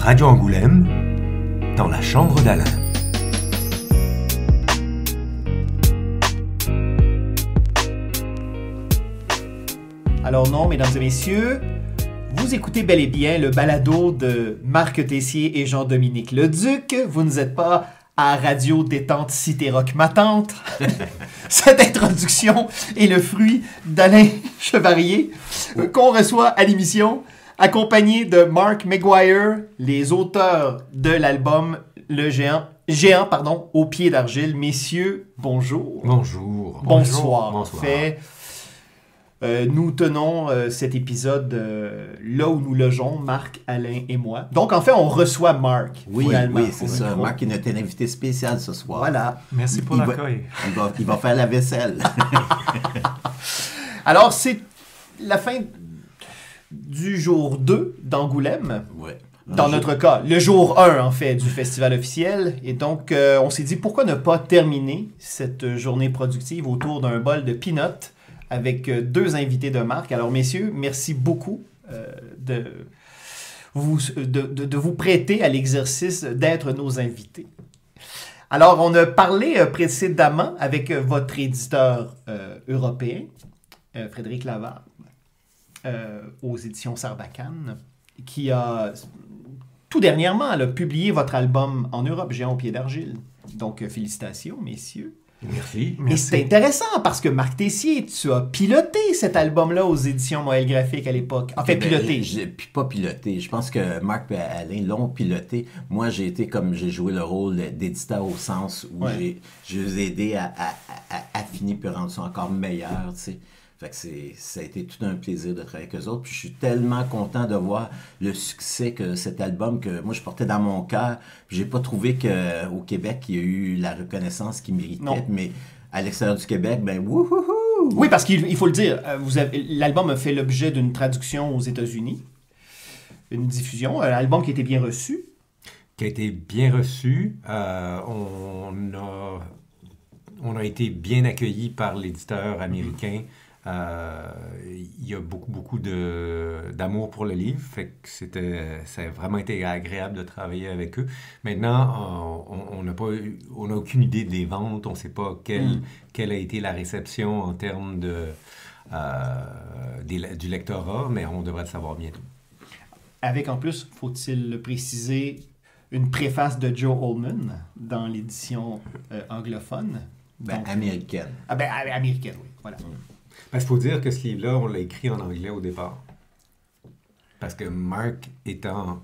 Radio Angoulême, dans la chambre d'Alain. Alors non, mesdames et messieurs, vous écoutez bel et bien le balado de Marc Tessier et Jean-Dominique Leduc. Vous ne êtes pas à Radio Détente Cité Rock ma tante. Cette introduction est le fruit d'Alain Chevarier, qu'on reçoit à l'émission, accompagné de Mark Maguire, les auteurs de l'album Le Géant au pied d'argile. Messieurs, bonjour. Bonjour. Bonsoir. Bonsoir. Nous tenons cet épisode là où nous logeons, Marc, Alain et moi. Donc, en fait, on reçoit Marc. Oui, c'est ça. micro. Marc est notre invité spécial ce soir. Voilà. Merci pour l'accueil. Il va faire la vaisselle. Alors, c'est la fin du jour 2 d'Angoulême. Ouais. Dans notre cas, le jour 1, en fait, du festival officiel. Et donc, on s'est dit, pourquoi ne pas terminer cette journée productive autour d'un bol de peanuts avec deux invités de marque. Alors, messieurs, merci beaucoup de vous prêter à l'exercice d'être nos invités. Alors, on a parlé précédemment avec votre éditeur européen, Frédéric Laval, aux éditions Sarbacane, qui a tout dernièrement publié votre album en Europe, Géant au pied d'argile. Donc, félicitations, messieurs. Merci. Et c'est intéressant parce que Marc Tessier, tu as piloté cet album-là aux éditions Moël Graphique à l'époque. En fait, piloté. Puis pas piloté. Je pense que Marc et Alain l'ont piloté. Moi, j'ai joué le rôle d'éditeur au sens où je les ai aidés à affiner puis rendre ça encore meilleur, tu sais. Fait que ça a été tout un plaisir de travailler avec eux autres. Puis je suis tellement content de voir le succès que cet album, que moi je portais dans mon cœur. Puis j'ai pas trouvé qu'au Québec, il y a eu la reconnaissance qu'il méritait. Non. Mais à l'extérieur du Québec, ben wouhouhou! Oui, parce qu'il faut le dire, l'album a fait l'objet d'une traduction aux États-Unis, une diffusion, un album qui a été bien reçu. Qui a été bien reçu. On a été bien accueillis par l'éditeur américain. Il y a beaucoup d'amour pour le livre, fait que ça a vraiment été agréable de travailler avec eux. Maintenant, on n'a aucune idée des ventes, on ne sait pas quelle a été la réception en termes du lectorat, mais on devrait le savoir bientôt. Avec en plus, faut-il le préciser, une préface de Joe Holman dans l'édition anglophone. Donc, américaine. Américaine, oui. Voilà. Parce qu'il faut dire que ce livre-là, on l'a écrit en anglais au départ. Parce que Marc étant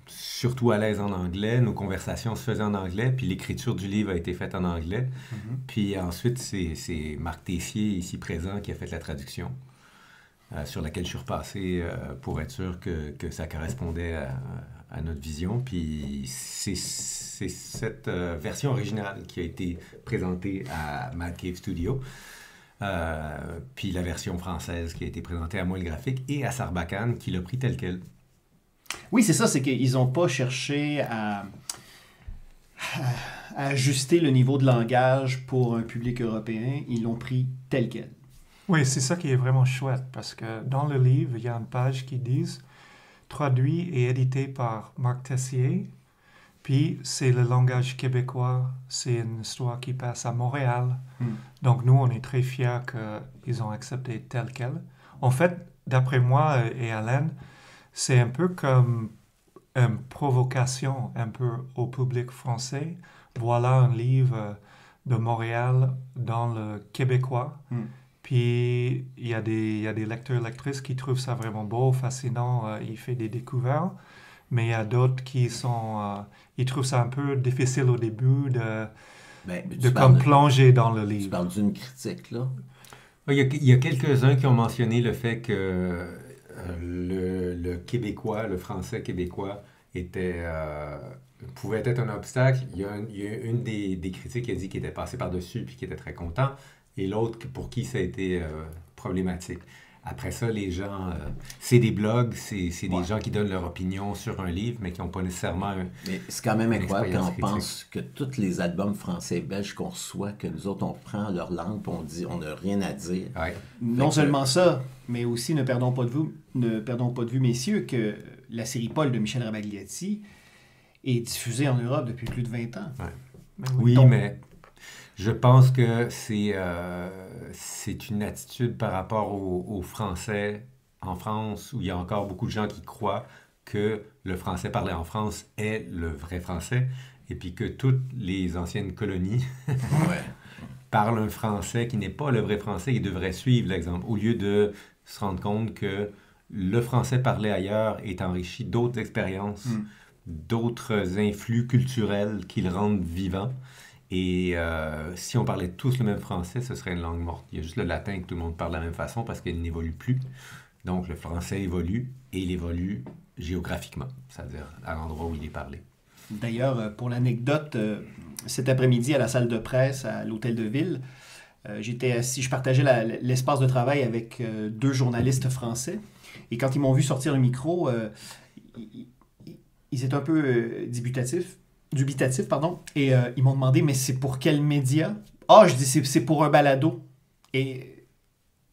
surtout à l'aise en anglais, nos conversations se faisaient en anglais, puis l'écriture du livre a été faite en anglais. Mm-hmm. Puis ensuite, c'est Marc Tessier, ici présent, qui a fait la traduction, sur laquelle je suis repassé pour être sûr que ça correspondait à notre vision. Puis c'est cette version originale qui a été présentée à Mad Cave Studio. Puis la version française qui a été présentée à Moël Graphique et à Sarbacane qui l'a pris tel quel. Oui, c'est ça, c'est qu'ils n'ont pas cherché à ajuster le niveau de langage pour un public européen, ils l'ont pris tel quel. Oui, c'est ça qui est vraiment chouette, parce que dans le livre, il y a une page qui dit « Traduit et édité par Marc Tessier ». Puis, c'est le langage québécois, c'est une histoire qui passe à Montréal. Donc, nous, on est très fiers qu'ils ont accepté tel quel. En fait, d'après moi et Alain, c'est un peu comme une provocation un peu au public français. Voilà un livre de Montréal dans le québécois. Puis, il y a des lecteurs et lectrices qui trouvent ça vraiment beau, fascinant. Il fait des découvertes. Mais il y a d'autres qui ils trouvent ça un peu difficile au début de plonger dans le livre. Tu parles d'une critique, là? Il y a quelques-uns qui ont mentionné le fait que le québécois, le français québécois, pouvait être un obstacle. Il y a une des critiques qui a dit qu'il était passé par-dessus puis qui était très content, et l'autre pour qui ça a été problématique. Après ça, les gens, c'est des blogs, c'est des gens qui donnent leur opinion sur un livre, mais qui n'ont pas nécessairement Mais c'est quand même incroyable quand on pense que tous les albums français et belges qu'on reçoit, que nous autres, on prend leur langue et on dit on n'a rien à dire. Ouais. Non seulement ça, mais aussi ne perdons pas de vue, messieurs, que la série Paul de Michel Rabagliati est diffusée en Europe depuis plus de 20 ans. Ouais. Mais Oui, Donc- mais je pense que c'est une attitude par rapport aux Français en France, où il y a encore beaucoup de gens qui croient que le français parlé en France est le vrai français, et puis que toutes les anciennes colonies Ouais. parlent un français qui n'est pas le vrai français, ils devraient suivre l'exemple, au lieu de se rendre compte que le français parlé ailleurs est enrichi d'autres expériences, Mm. d'autres influx culturels qui le rendent vivant. Et si on parlait tous le même français, ce serait une langue morte. Il y a juste le latin que tout le monde parle de la même façon parce qu'il n'évolue plus. Donc le français évolue et il évolue géographiquement, c'est-à-dire à l'endroit où il est parlé. D'ailleurs, pour l'anecdote, cet après-midi à la salle de presse à l'Hôtel de Ville, j'étais assis, je partageais l'espace de travail avec deux journalistes français. Et quand ils m'ont vu sortir le micro, ils étaient un peu dubitatifs, pardon. Et ils m'ont demandé, mais c'est pour quel média? Ah, je dis, c'est pour un balado. Et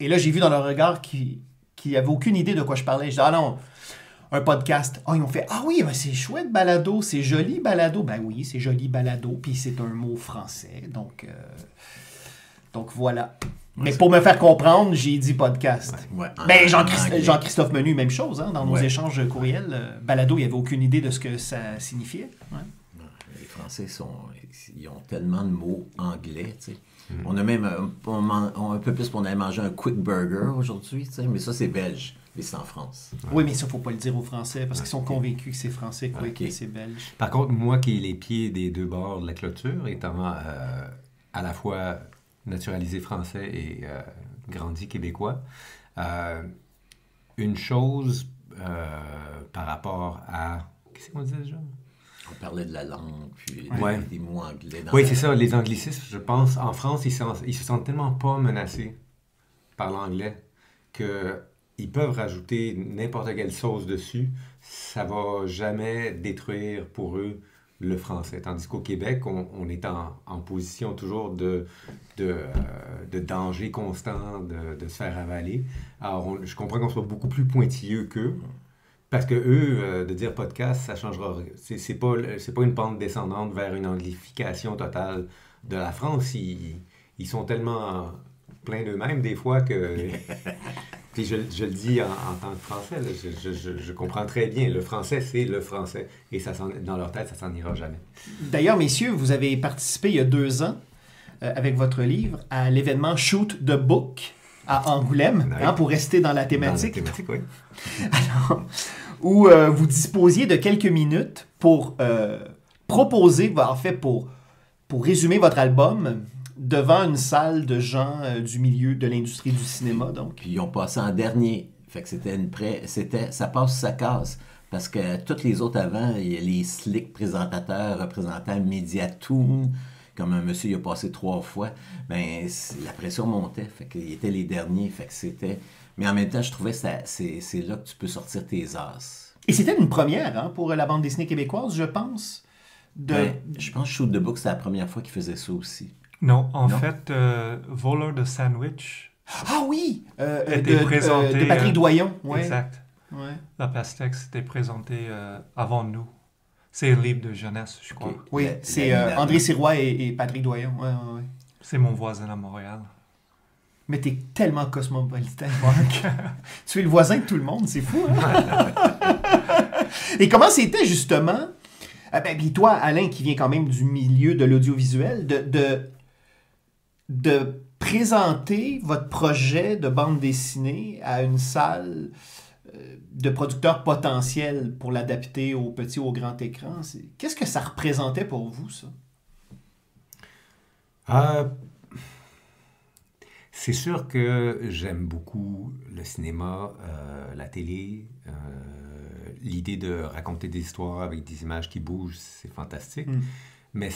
là, j'ai vu dans leur regard qu'ils n'avaient aucune idée de quoi je parlais. Je dis, ah non, un podcast. Ah, ils m'ont fait, ah oui, ben c'est chouette balado, c'est joli balado. Ben oui, c'est joli balado, puis c'est un mot français. Donc voilà. Mais pour me faire comprendre, j'ai dit podcast. Ouais, Ben, en anglais. Jean-Christophe Menu, même chose, hein, dans nos Ouais. échanges courriels. Balado, il n'y avait aucune idée de ce que ça signifiait. Ouais. Les Français ils ont tellement de mots anglais, tu sais. On a même un peu plus qu'on allait manger un quick burger aujourd'hui, tu sais, mais ça c'est belge, mais c'est en France. Oui, mais ça, il ne faut pas le dire aux Français parce qu'ils sont convaincus que c'est français, quoi, Ok. et que c'est belge. Par contre, moi qui ai les pieds des deux bords de la clôture, étant à la fois naturalisé français et grandi québécois, une chose par rapport à... Qu'est-ce qu'on disait déjà? On parlait de la langue, puis Ouais. des mots anglais. Oui, c'est ça, les anglicismes, je pense, en France, ils se sentent tellement pas menacés par l'anglais qu'ils peuvent rajouter n'importe quelle sauce dessus, ça va jamais détruire pour eux le français. Tandis qu'au Québec, on est en position toujours de danger constant, de se faire avaler. Alors, je comprends qu'on soit beaucoup plus pointilleux qu'eux, parce que eux, de dire podcast, ça changera. C'est pas une pente descendante vers une anglification totale de la France. Ils sont tellement pleins d'eux-mêmes des fois que... Puis je le dis en tant que Français, là, je comprends très bien. Le français, c'est le français. Et dans leur tête, ça s'en ira jamais. D'ailleurs, messieurs, vous avez participé il y a 2 ans avec votre livre à l'événement Shoot the Book à Angoulême, Ouais. hein, pour rester dans la thématique. Dans la thématique, oui. Alors, où vous disposiez de quelques minutes pour proposer, en fait, pour résumer votre album devant une salle de gens du milieu de l'industrie du cinéma, donc. Puis ils ont passé en dernier. Fait que c'était ça passe ça casse. Parce que tous les autres avant, il y a les slick présentateurs représentant Mediatoon, comme un monsieur il a passé 3 fois, ben la pression montait. Fait qu'ils étaient les derniers. Fait que c'était. Mais en même temps, je trouvais que c'est là que tu peux sortir tes as. Et c'était une première, hein, pour la bande dessinée québécoise, je pense. Ouais, je pense que Shoot the Book, c'est la première fois qu'ils faisaient ça aussi. Non, en Non. fait, Voleur de Sandwich, Ah oui! Était présenté, de Patrick Doyon. Ouais. exact. Ouais. La Pastex était présentée avant nous. C'est un livre de jeunesse, je crois. Ok. Oui, c'est André Sirois et Patrick Doyon. Ouais, ouais, ouais. C'est mon voisin à Montréal. Mais t'es tellement cosmopolitain, Marc. Tu es le voisin de tout le monde, c'est fou, hein? Et comment c'était, justement, puis toi, Alain, qui vient quand même du milieu de l'audiovisuel, de présenter votre projet de bande dessinée à une salle de producteurs potentiels pour l'adapter au petit ou au grand écran? Qu'est-ce que ça représentait pour vous, ça? C'est sûr que j'aime beaucoup le cinéma, la télé, l'idée de raconter des histoires avec des images qui bougent, c'est fantastique. Mais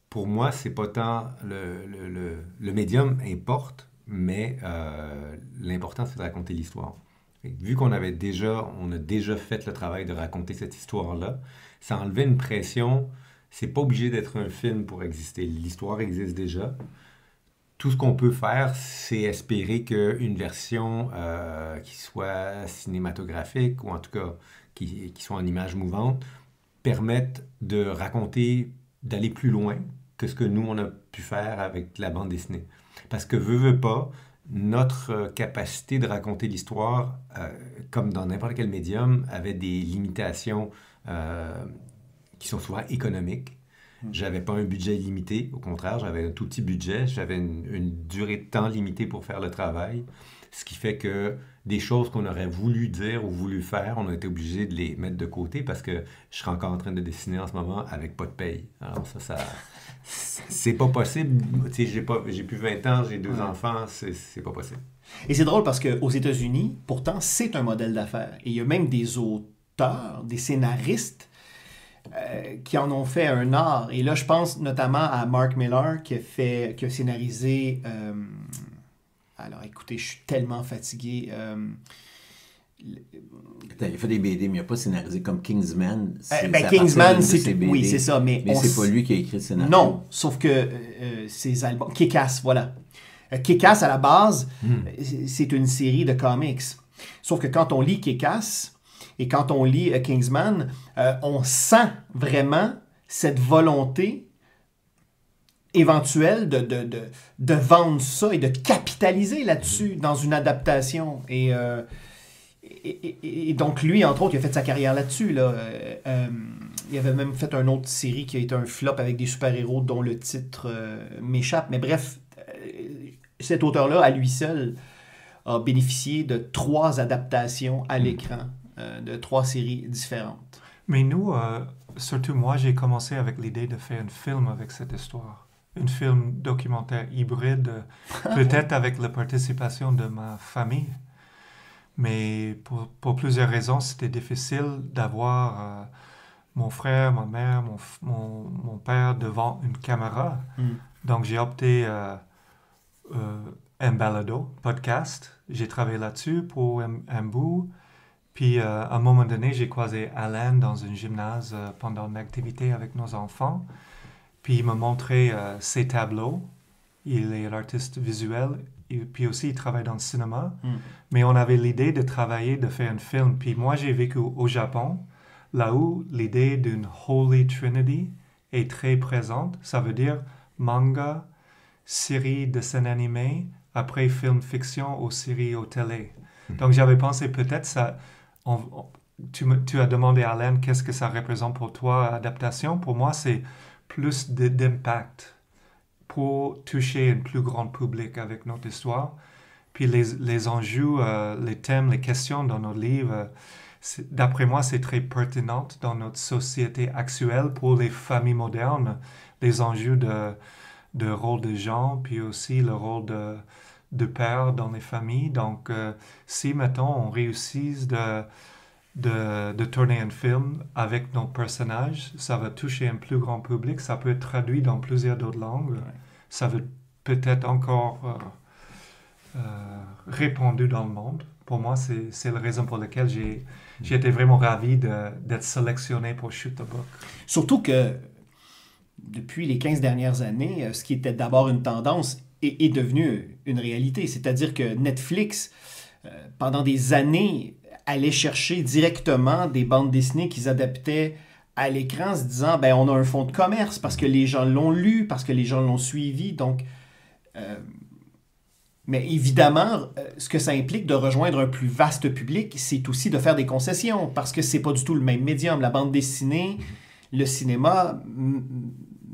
pour moi, c'est pas tant le médium importe, mais l'important, c'est de raconter l'histoire. Vu qu'on a déjà fait le travail de raconter cette histoire-là, ça enlevait une pression. C'est pas obligé d'être un film pour exister. L'histoire existe déjà. Tout ce qu'on peut faire, c'est espérer qu'une version qui soit cinématographique, ou en tout cas qui sont en images mouvantes, permettent de raconter, d'aller plus loin que ce que nous, on a pu faire avec la bande dessinée. Parce que, veut pas, notre capacité de raconter l'histoire, comme dans n'importe quel médium, avait des limitations qui sont souvent économiques. J'avais pas un budget limité, au contraire, j'avais un tout petit budget, j'avais une durée de temps limitée pour faire le travail, ce qui fait que des choses qu'on aurait voulu dire ou voulu faire, on a été obligé de les mettre de côté parce que je serais encore en train de dessiner en ce moment avec pas de paye. Alors ça c'est pas possible. Tu sais, j'ai plus 20 ans, j'ai 2 enfants, c'est pas possible. Et c'est drôle parce qu'aux États-Unis, pourtant, c'est un modèle d'affaires. Et il y a même des auteurs, des scénaristes qui en ont fait un art. Et là, je pense notamment à Mark Millar qui a scénarisé... alors, écoutez, je suis tellement fatigué. Il a fait des BD, mais il n'a pas scénarisé comme Kingsman. Kingsman, oui, c'est ça. Mais c'est pas lui qui a écrit le scénario. Non, sauf que ses albums... Kick-Ass, voilà. Kick-Ass, à la base, c'est une série de comics. Sauf que quand on lit Kick-Ass et quand on lit Kingsman, on sent vraiment cette volonté éventuelle de vendre ça et de capitaliser là-dessus dans une adaptation. Et donc, lui, entre autres, il a fait sa carrière là-dessus. Là. Il avait même fait une autre série qui a été un flop avec des super-héros dont le titre m'échappe. Mais bref, cet auteur-là, à lui seul, a bénéficié de 3 adaptations à l'écran, de 3 séries différentes. Mais nous, surtout moi, j'ai commencé avec l'idée de faire un film avec cette histoire. Un film documentaire hybride, peut-être avec la participation de ma famille. Mais pour plusieurs raisons, c'était difficile d'avoir mon frère, ma mère, mon père devant une caméra. Donc, j'ai opté un balado, podcast. J'ai travaillé là-dessus pour un bout. Puis, à un moment donné, j'ai croisé Alain dans un gymnase pendant une activité avec nos enfants. Puis, il m'a montré ses tableaux. Il est l'artiste visuel. Et puis aussi, il travaille dans le cinéma. Mais on avait l'idée de travailler, de faire un film. Puis moi, j'ai vécu au Japon, là où l'idée d'une Holy Trinity est très présente. Ça veut dire manga, série, dessin animé, après film fiction ou série au télé. Donc, j'avais pensé peut-être ça... Tu as demandé à Alain qu'est-ce que ça représente pour toi, adaptation. Pour moi, c'est plus d'impact pour toucher un plus grand public avec notre histoire. Puis les enjeux, les thèmes, les questions dans nos livres, d'après moi, c'est très pertinent dans notre société actuelle pour les familles modernes. Les enjeux de rôle de gens, puis aussi le rôle de père dans les familles. Donc, si, mettons, on réussit de tourner un film avec nos personnages, ça va toucher un plus grand public, ça peut être traduit dans plusieurs d'autres langues. Ouais. Ça va peut-être encore répandu dans le monde. Pour moi, c'est la raison pour laquelle j'ai été vraiment ravi d'être sélectionné pour Shoot the Book. Surtout que depuis les 15 dernières années, ce qui était d'abord une tendance est devenu une réalité. C'est-à-dire que Netflix, pendant des années, allait chercher directement des bandes dessinées qu'ils adaptaient à l'écran, se disant, ben on a un fonds de commerce parce que les gens l'ont lu, parce que les gens l'ont suivi. Donc, mais évidemment, ce que ça implique de rejoindre un plus vaste public, c'est aussi de faire des concessions parce que c'est pas du tout le même médium. La bande dessinée, le cinéma,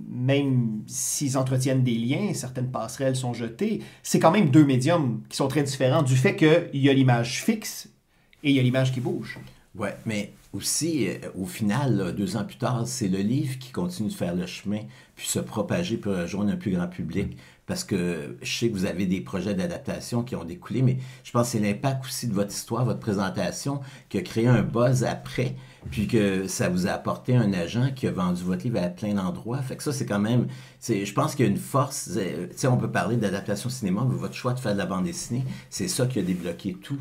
même s'ils entretiennent des liens, certaines passerelles sont jetées, c'est quand même 2 médiums qui sont très différents du fait qu'il y a l'image fixe et il y a l'image qui bouge. Oui, mais aussi, au final, là, 2 ans plus tard, c'est le livre qui continue de faire le chemin, puis se propager pour rejoindre un plus grand public. Parce que je sais que vous avez des projets d'adaptation qui ont découlé, mais je pense que c'est l'impact aussi de votre histoire, votre présentation, qui a créé un buzz après, puis que ça vous a apporté un agent qui a vendu votre livre à plein d'endroits. Fait que ça, c'est quand même... Je pense qu'il y a une force... Tu sais, on peut parler d'adaptation cinéma, mais votre choix de faire de la bande dessinée, c'est ça qui a débloqué tout.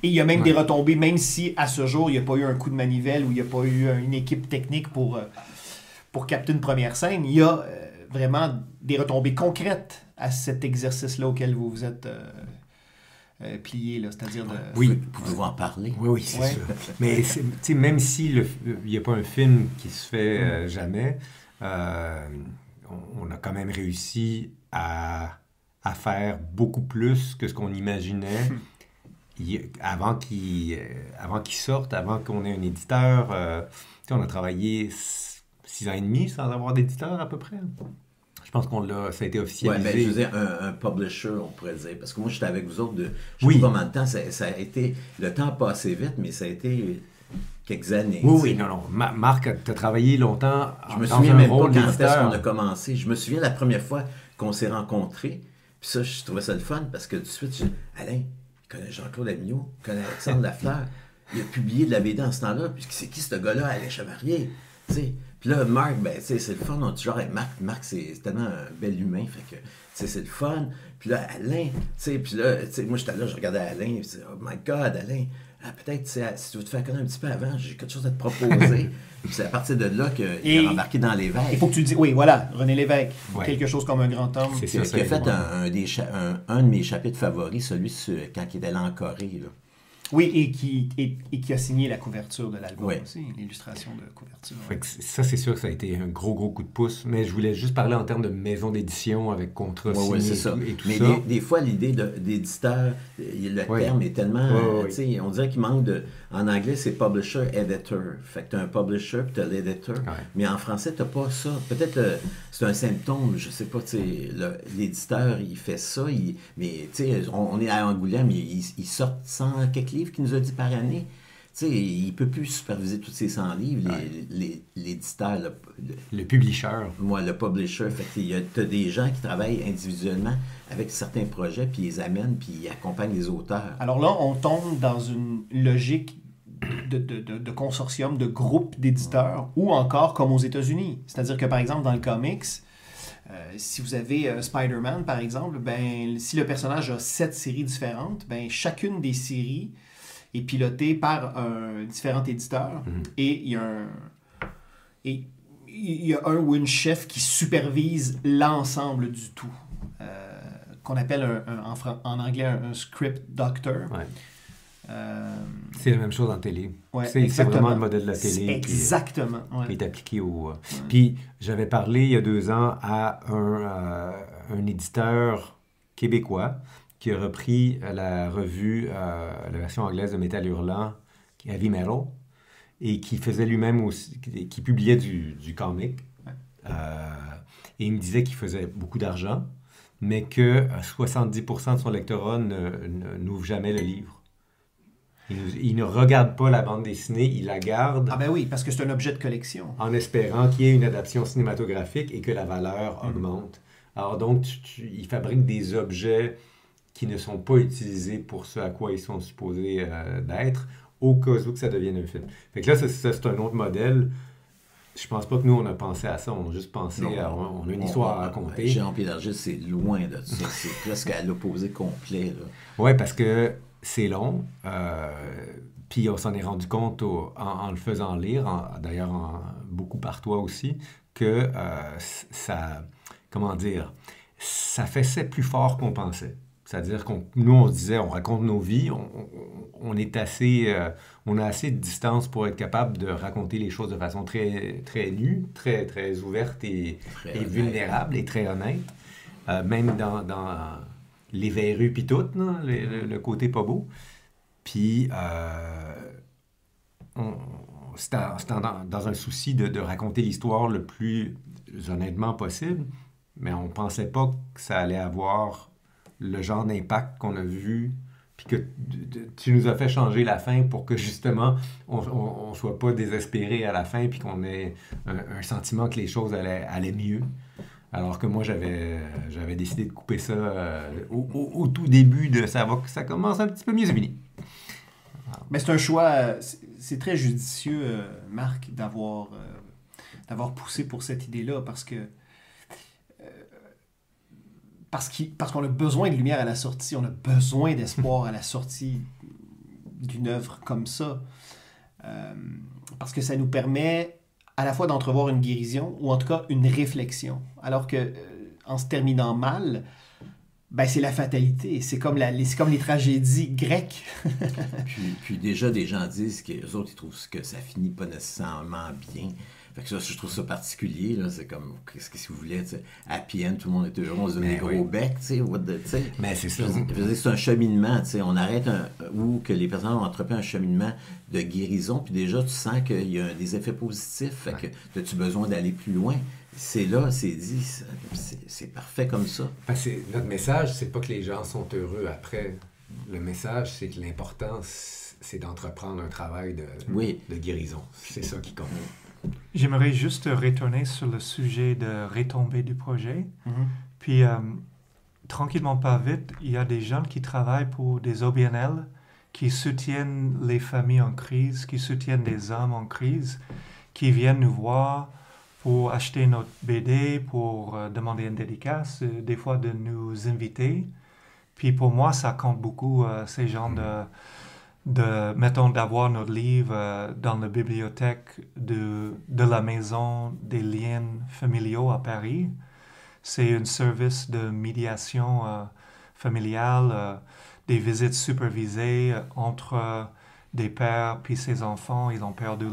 Et il y a même des retombées, même si à ce jour, il n'y a pas eu un coup de manivelle ou il n'y a pas eu une équipe technique pour capter une première scène, il y a vraiment des retombées concrètes à cet exercice-là auquel vous vous êtes plié, là, c'est-à-dire de... Oui. Pouvez-vous en parler? Oui, c'est Ouais. sûr. Mais tu sais, même si il n'y a pas un film qui se fait jamais, on a quand même réussi à faire beaucoup plus que ce qu'on imaginait avant qu'il sorte, avant qu'on ait un éditeur. Tu sais, on a travaillé 6 ans et demi sans avoir d'éditeur à peu près. Je pense ça a été officialisé. Ouais, ben, je veux dire, un publisher, on pourrait dire. Parce que moi, j'étais avec vous autres je Oui. sais pas combien de temps, ça a été... Le temps a passé vite, mais ça a été quelques années. Oui, non. Marc, tu as travaillé longtemps Je me dans souviens un même pas rôle quand est-ce d'éditeur. qu'on a commencé. Je me souviens la première fois qu'on s'est rencontrés. Puis ça, je trouvais ça le fun parce que tout de suite, Alain, il connaît Jean-Claude Amiot, il connaît Alexandre Lafleur. Il a publié de la BD en ce temps-là. Puis c'est qui ce gars-là, Alain Chevalier? Tu sais. Puis là, Marc, ben, tu sais, c'est le fun. On dit genre, hey, Marc, c'est tellement un bel humain. Fait que, tu sais, c'est le fun. Puis là, Alain, tu sais, puis là, tu sais, moi, j'étais là, je regardais Alain. Puis je disais, oh my God, Alain, peut-être, si tu veux te faire connaître un petit peu avant, j'ai quelque chose à te proposer. Puis c'est à partir de là qu'il a embarqué dans l'évêque. Il faut que tu le dises. Oui, voilà, René Lévesque. Ouais. Quelque chose comme un grand homme. C'est Qui a ça, fait bon. un de mes chapitres favoris, celui quand il était allé en Corée. Là. Oui, et qui a signé la couverture de l'album Ouais. aussi, l'illustration de couverture. Fait que ça, c'est sûr que ça a été un gros coup de pouce. Mais je voulais juste parler en termes de maison d'édition avec contrat Ouais, signé c'est ça. et tout Mais ça. des fois, l'idée d'éditeur, le Ouais. terme est tellement... Ouais. tu sais, on dirait qu'il manque de... En anglais, c'est publisher-editor. Fait que tu as un publisher puis tu as l'éditeur. Ouais. Mais en français, tu n'as pas ça. Peut-être c'est un symptôme, je sais pas. Tu sais, l'éditeur, il fait ça. Mais tu sais, on est à Angoulême, il sort 100 quelques livres qu'il nous a dit par année. Tu sais, il ne peut plus superviser tous ces 100 livres, l'éditeur, Le publisher. moi, le publisher. Fait que tu as des gens qui travaillent individuellement avec certains projets, puis ils les amènent, puis ils accompagnent les auteurs. Alors là, on tombe dans une logique de consortium, de groupe d'éditeurs, ou encore comme aux États-Unis. C'est-à-dire que, par exemple, dans le comics, si vous avez Spider-Man, par exemple, ben, si le personnage a 7 séries différentes, ben, chacune des séries est pilotée par un différent éditeur, et il y a un ou une chef qui supervise l'ensemble du tout, qu'on appelle en anglais un script doctor. Ouais. C'est la même chose en télé. Ouais, c'est vraiment le modèle de la télé exactement, qui est appliqué au... Puis j'avais parlé il y a 2 ans à un éditeur québécois qui a repris la revue, la version anglaise de Métal Hurlant, Heavy Metal, et qui faisait lui-même aussi, qui publiait du comic. Ouais. Et il me disait qu'il faisait beaucoup d'argent, mais que 70% de son lectorat n'ouvre jamais le livre. Il ne regarde pas la bande dessinée, il la garde. Ah ben oui, parce que c'est un objet de collection. En espérant qu'il y ait une adaptation cinématographique et que la valeur augmente. Alors donc, il fabrique des objets qui ne sont pas utilisés pour ce à quoi ils sont supposés d'être, au cas où que ça devienne un film. Fait que là, c'est un autre modèle. Je pense pas que nous, on a pensé à ça. On a juste pensé on a une histoire à raconter. Géant Pied d'Argile, c'est loin de ça. C'est presque à l'opposé complet. Oui, parce que c'est long. Puis on s'en est rendu compte en le faisant lire, d'ailleurs beaucoup par toi aussi, que ça, comment dire, ça faisait plus fort qu'on pensait. C'est-à-dire nous, on se disait, on raconte nos vies, on a assez de distance pour être capable de raconter les choses de façon très, très nue, très, très ouverte et vulnérable et très honnête. Même dans les verrues puis tout, le côté pas beau. Puis, c'était dans un souci de raconter l'histoire le plus honnêtement possible, mais on pensait pas que ça allait avoir le genre d'impact qu'on a vu, puis que tu nous as fait changer la fin pour que justement on soit pas désespéré à la fin, puis qu'on ait un sentiment que les choses allaient mieux. Alors que moi, j'avais décidé de couper ça au tout début, de savoir que ça commence un petit peu mieux, c'est fini. Mais c'est un choix, c'est très judicieux, Marc, d'avoir poussé pour cette idée-là, parce qu'on a besoin de lumière à la sortie, on a besoin d'espoir à la sortie d'une œuvre comme ça. Parce que ça nous permet à la fois d'entrevoir une guérison ou en tout cas une réflexion. Alors que en se terminant mal, ben c'est la fatalité. C'est comme les tragédies grecques. Puis déjà, des gens disent qu'eux autres, ils trouvent que ça finit pas nécessairement bien. Fait que ça, je trouve ça particulier, là. C'est comme, qu'est-ce que vous voulez, tu sais, happy end, tout le monde est heureux, on se donne des gros becs, tu sais, Mais c'est ça. Je veux dire, c'est un cheminement, tu sais, on arrête où que les personnes ont entrepris un cheminement de guérison, puis déjà, tu sens qu'il y a des effets positifs, fait que as-tu besoin d'aller plus loin? C'est là, c'est dit, c'est parfait comme ça. Notre message, c'est pas que les gens sont heureux après. Le message, c'est que l'important, c'est d'entreprendre un travail de guérison. C'est ça qui compte. J'aimerais juste retourner sur le sujet de retombée du projet. Puis, tranquillement, pas vite, il y a des gens qui travaillent pour des OBNL, qui soutiennent les familles en crise, qui soutiennent des hommes en crise, qui viennent nous voir pour acheter notre BD, pour demander une dédicace, des fois de nous inviter. Puis pour moi, ça compte beaucoup, ces gens mettons, d'avoir notre livre dans la bibliothèque de la maison des liens familiaux à Paris. C'est un service de médiation familiale, des visites supervisées entre des pères puis ses enfants. Ils ont perdu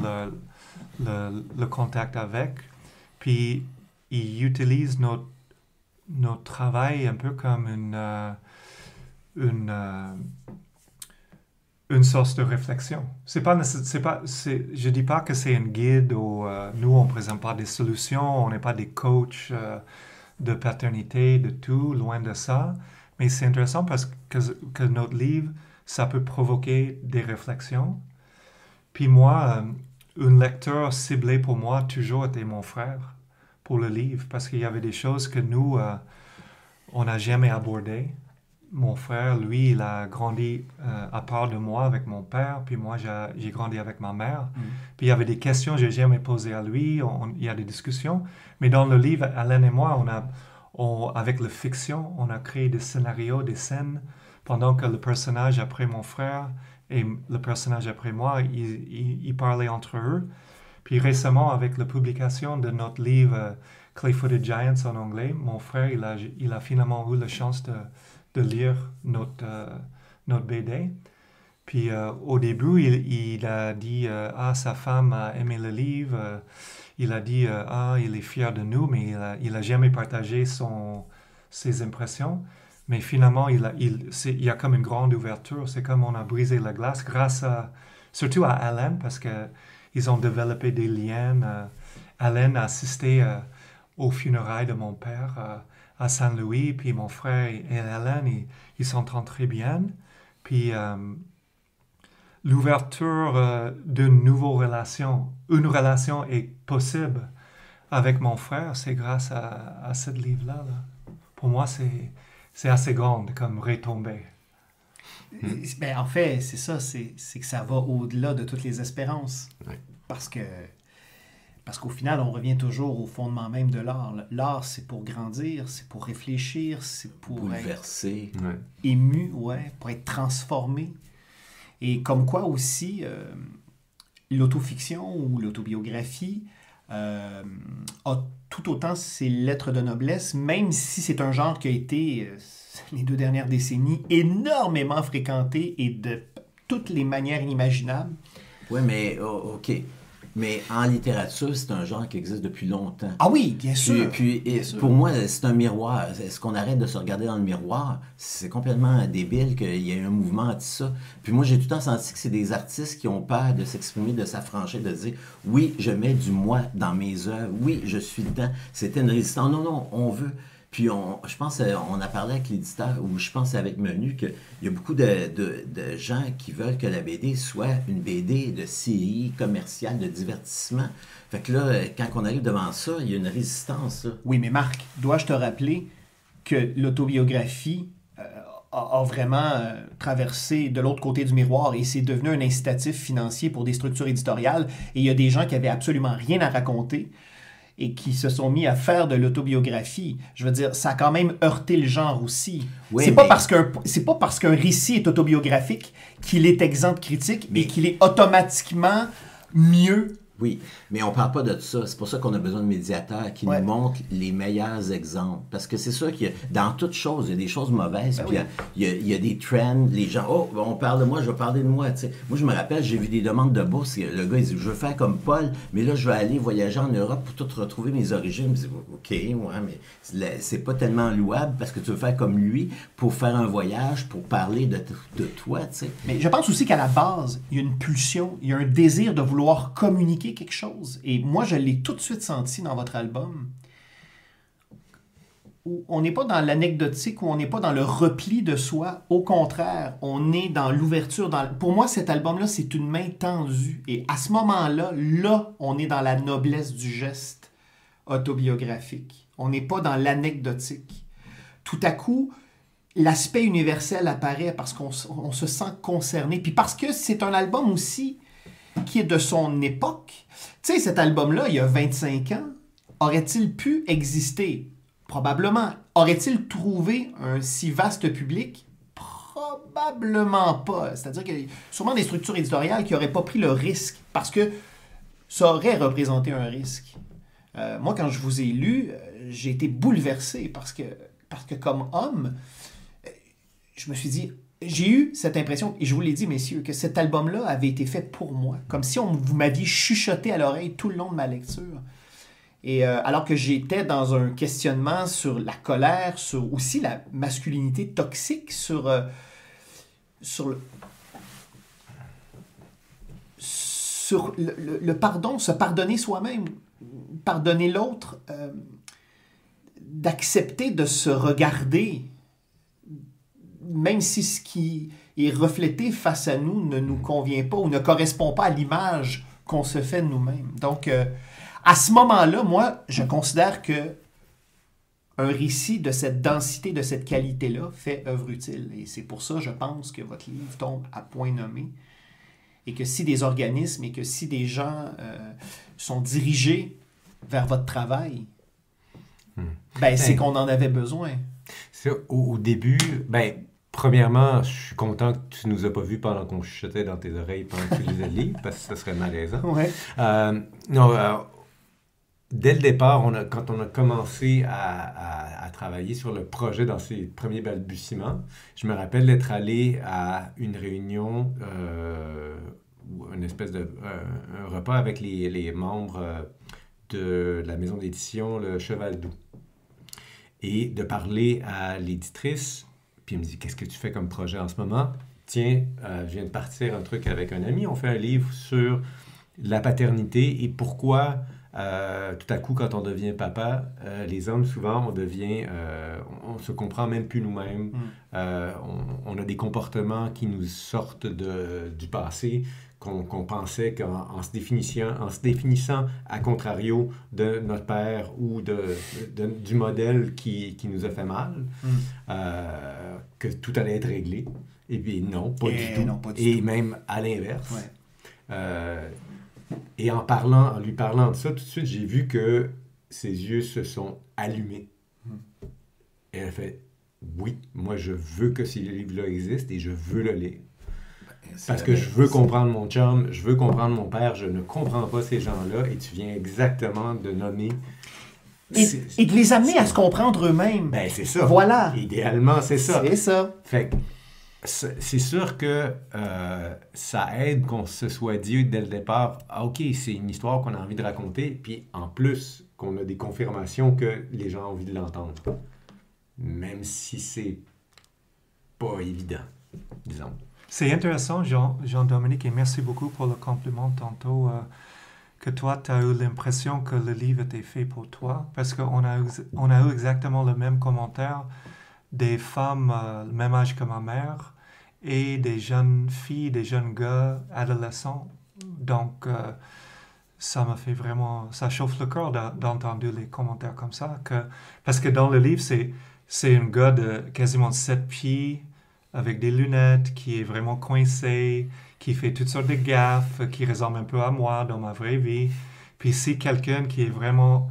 le contact avec. Puis, ils utilisent notre travail un peu comme une source de réflexion. Je dis pas que c'est un guide où nous, on présente pas des solutions, on n'est pas des coachs de paternité, de tout, loin de ça. Mais c'est intéressant parce que notre livre, ça peut provoquer des réflexions. Puis moi, un lecteur ciblé pour moi toujours était mon frère pour le livre, parce qu'il y avait des choses que nous, on n'a jamais abordées. Mon frère, lui, il a grandi à part de moi avec mon père, puis moi, j'ai grandi avec ma mère. Puis il y avait des questions que je n'ai jamais posées à lui, il y a des discussions. Mais dans le livre, Alain et moi, avec la fiction, on a créé des scénarios, des scènes, pendant que le personnage après mon frère et le personnage après moi, ils parlaient entre eux. Puis récemment, avec la publication de notre livre Clay-Footed Giants en anglais, mon frère, il a finalement eu la chance de lire notre BD. Puis au début, il a dit sa femme a aimé le livre. Il a dit il est fier de nous, mais il n'a jamais partagé ses impressions. Mais finalement, il y a comme une grande ouverture. C'est comme on a brisé la glace surtout à Alain, parce qu'ils ont développé des liens. Alain a assisté aux funérailles de mon père à Saint-Louis, puis mon frère et Alain, ils s'entendent très bien. Puis l'ouverture d'une nouvelle relation, une relation est possible avec mon frère, c'est grâce à ce livre-là. Là. Pour moi, c'est assez grande comme retombée. Ben, en fait, c'est ça, c'est que ça va au-delà de toutes les espérances. Oui. Parce qu'au final, on revient toujours au fondement même de l'art. L'art, c'est pour grandir, c'est pour réfléchir, c'est pour bouleverser, être ému, pour être transformé. Et comme quoi aussi, l'autofiction ou l'autobiographie a tout autant ses lettres de noblesse, même si c'est un genre qui a été, les 2 dernières décennies, énormément fréquenté et de toutes les manières inimaginables. Oui, mais OK. Mais en littérature, c'est un genre qui existe depuis longtemps. Ah oui, bien sûr. Puis pour moi, c'est un miroir. Est-ce qu'on arrête de se regarder dans le miroir? C'est complètement débile qu'il y ait un mouvement anti ça. Puis moi, j'ai tout le temps senti que c'est des artistes qui ont peur de s'exprimer, de s'affranchir, de dire « Oui, je mets du moi dans mes œuvres. Oui, je suis dedans. » C'était une résistance. Non, on veut... Puis je pense on a parlé avec l'éditeur, ou je pense avec Menu, qu'il y a beaucoup de gens qui veulent que la BD soit une BD de série commerciale, de divertissement. Fait que là, quand on arrive devant ça, il y a une résistance. Là. Oui, mais Marc, dois-je te rappeler que l'autobiographie a vraiment traversé de l'autre côté du miroir et c'est devenu un incitatif financier pour des structures éditoriales. Et il y a des gens qui avaient absolument rien à raconter et qui se sont mis à faire de l'autobiographie. Je veux dire, ça a quand même heurté le genre aussi. Oui, c'est pas parce qu'un récit est autobiographique qu'il est exempt de critique et qu'il est automatiquement mieux Oui, mais on parle pas de ça. C'est pour ça qu'on a besoin de médiateurs qui nous montrent les meilleurs exemples. Parce que c'est sûr qu'il y a, dans toute chose, il y a des choses mauvaises, puis il y a des trends. Les gens, oh, on parle de moi, je vais parler de moi. T'sais. Moi, je me rappelle, j'ai vu des demandes de bourse. Le gars, il dit, je veux faire comme Paul, mais là, je vais aller voyager en Europe pour tout retrouver mes origines. Je dis, OK, ouais, mais c'est pas tellement louable parce que tu veux faire comme lui pour faire un voyage, pour parler de toi, tu sais. Mais je pense aussi qu'à la base, il y a une pulsion, il y a un désir de vouloir communiquer quelque chose. Et moi, je l'ai tout de suite senti dans votre album. Où on n'est pas dans l'anecdotique, où on n'est pas dans le repli de soi. Au contraire, on est dans l'ouverture. Pour moi, cet album-là, c'est une main tendue. Et à ce moment-là, on est dans la noblesse du geste autobiographique. On n'est pas dans l'anecdotique. Tout à coup, l'aspect universel apparaît parce qu'on se sent concerné. Puis parce que c'est un album aussi qui est de son époque. Tu sais, cet album-là, il y a 25 ans, aurait-il pu exister? Probablement. Aurait-il trouvé un si vaste public? Probablement pas. C'est-à-dire qu'il y a sûrement des structures éditoriales qui n'auraient pas pris le risque parce que ça aurait représenté un risque. Moi, quand je vous ai lu, j'ai été bouleversé parce que comme homme, je me suis dit, j'ai eu cette impression, et je vous l'ai dit, messieurs, que cet album-là avait été fait pour moi, comme si vous m'aviez chuchoté à l'oreille tout le long de ma lecture. Et alors que j'étais dans un questionnement sur la colère, sur aussi la masculinité toxique, sur le pardon, se pardonner soi-même, pardonner l'autre, d'accepter de se regarder, même si ce qui est reflété face à nous ne nous convient pas ou ne correspond pas à l'image qu'on se fait de nous-mêmes. Donc, à ce moment-là, moi, je considère que un récit de cette densité, de cette qualité-là, fait œuvre utile. Et c'est pour ça, je pense, que votre livre tombe à point nommé. Et que si des organismes et que si des gens sont dirigés vers votre travail, c'est qu'on en avait besoin. Au début, premièrement, je suis content que tu nous as pas vus pendant qu'on chuchotait dans tes oreilles pendant que tu lisais le livre, parce que ça serait malaisant. Ouais. Dès le départ, quand on a commencé à travailler sur le projet dans ses premiers balbutiements, je me rappelle d'être allé à une réunion, ou une espèce de un repas avec les membres de la maison d'édition Le Cheval Doux. Et de parler à l'éditrice, puis elle me dit, qu'est-ce que tu fais comme projet en ce moment? Tiens, je viens de partir un truc avec un ami, on fait un livre sur la paternité et pourquoi tout à coup, quand on devient papa, les hommes, souvent, on se comprend même plus nous-mêmes. On a des comportements qui nous sortent du passé, qu'on pensait qu'en se définissant à contrario de notre père ou du modèle qui nous a fait mal, que tout allait être réglé. Et puis non, pas du tout. Non, pas du et tout. même à l'inverse. Ouais. Et en lui parlant de ça, tout de suite, j'ai vu que ses yeux se sont allumés. Et elle a fait, oui, moi je veux que ce livre-là existe et je veux le lire. Parce que je veux comprendre mon chum, je veux comprendre mon père, je ne comprends pas ces gens-là et tu viens exactement de nommer... Et de les amener à se comprendre eux-mêmes. Ben c'est ça. Voilà. Idéalement, c'est ça. C'est ça. Fait que c'est sûr que ça aide qu'on se soit dit dès le départ, ah, OK, c'est une histoire qu'on a envie de raconter, puis en plus qu'on a des confirmations que les gens ont envie de l'entendre. Même si c'est pas évident, disons. C'est intéressant, Jean-Dominique, et merci beaucoup pour le compliment tantôt, que toi, tu as eu l'impression que le livre était fait pour toi, parce qu'on a eu exactement le même commentaire des femmes le même âge que ma mère et des jeunes filles, des jeunes gars adolescents. Donc, ça m'a fait vraiment... Ça chauffe le cœur d'entendre les commentaires comme ça. Parce que dans le livre, c'est un gars de quasiment 7 pieds avec des lunettes qui est vraiment coincé, qui fait toutes sortes de gaffes, qui ressemble un peu à moi dans ma vraie vie. Puis c'est quelqu'un qui est vraiment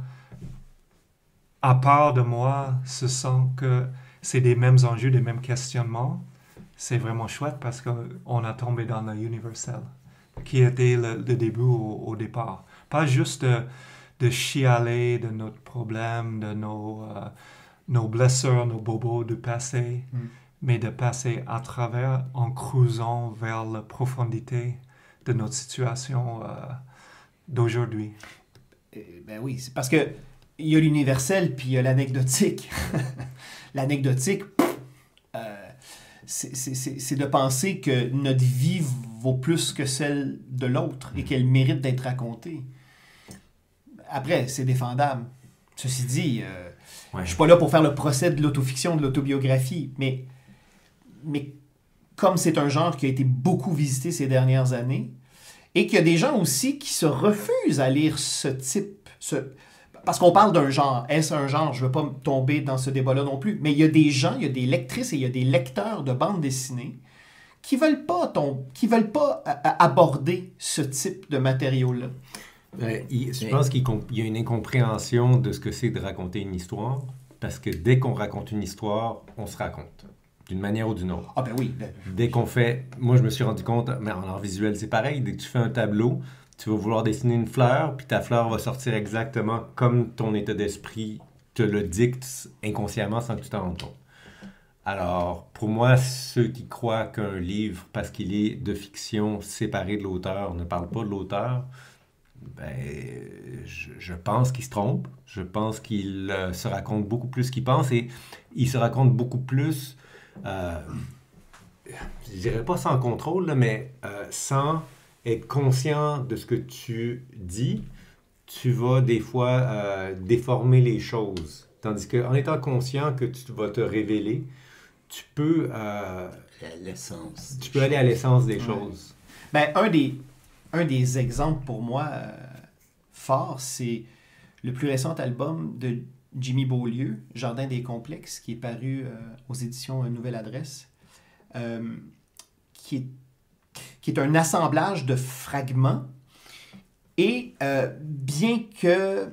à part de moi, se sent que c'est des mêmes enjeux, des mêmes questionnements. C'est vraiment chouette parce qu'on a tombé dans le universel, qui était le début au départ. Pas juste de chialer de notre problème, de nos blessures, nos bobos du passé, mais de passer à travers en creusant vers la profondité de notre situation d'aujourd'hui. Ben oui, c'est parce que il y a l'universel puis il y a l'anecdotique. L'anecdotique, c'est de penser que notre vie vaut plus que celle de l'autre et qu'elle mérite d'être racontée. Après, c'est défendable. Ceci dit, je ne suis pas là pour faire le procès de l'autofiction, de l'autobiographie, mais comme c'est un genre qui a été beaucoup visité ces dernières années, et qu'il y a des gens aussi qui se refusent à lire ce type... Parce qu'on parle d'un genre. Est-ce un genre? Je ne veux pas tomber dans ce débat-là non plus. Mais il y a des gens, il y a des lectrices et il y a des lecteurs de bande dessinée qui ne veulent pas aborder ce type de matériau-là. Je pense qu'il y a une incompréhension de ce que c'est de raconter une histoire, parce que dès qu'on raconte une histoire, on se raconte, d'une manière ou d'une autre. Ah ben oui. Dès qu'on fait... Moi, je me suis rendu compte, mais en art visuel, c'est pareil. Dès que tu fais un tableau, tu vas vouloir dessiner une fleur, puis ta fleur va sortir exactement comme ton état d'esprit te le dicte inconsciemment sans que tu t'en rendes compte. Alors, pour moi, ceux qui croient qu'un livre, parce qu'il est de fiction séparé de l'auteur, ne parle pas de l'auteur, ben, je pense qu'il se trompe. Je pense qu'il se raconte beaucoup plus qu'il pense, et il se raconte beaucoup plus, je dirais pas sans contrôle, là, mais sans être conscient de ce que tu dis. Tu vas des fois déformer les choses. Tandis qu'en étant conscient que tu vas te révéler, tu peux... l'essence. Tu peux aller à l'essence des choses. Ben, un des exemples pour moi forts, c'est le plus récent album de Jimmy Beaulieu, Jardin des complexes, qui est paru aux éditions Nouvelle Adresse, qui est un assemblage de fragments. Et bien que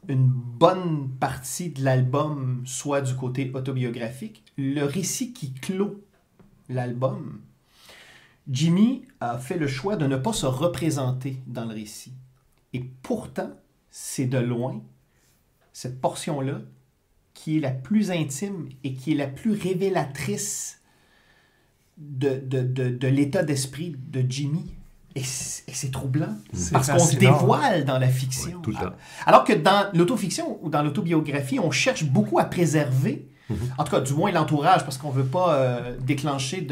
une bonne partie de l'album soit du côté autobiographique, le récit qui clôt l'album, Jimmy a fait le choix de ne pas se représenter dans le récit. Et pourtant, c'est de loin cette portion-là qui est la plus intime et qui est la plus révélatrice de l'état d'esprit de Jimmy. Et c'est troublant, parce qu'on se dévoile dans la fiction. Oui, tout le temps. Alors que dans l'autofiction ou dans l'autobiographie, on cherche beaucoup à préserver, en tout cas, du moins l'entourage, parce qu'on ne veut pas déclencher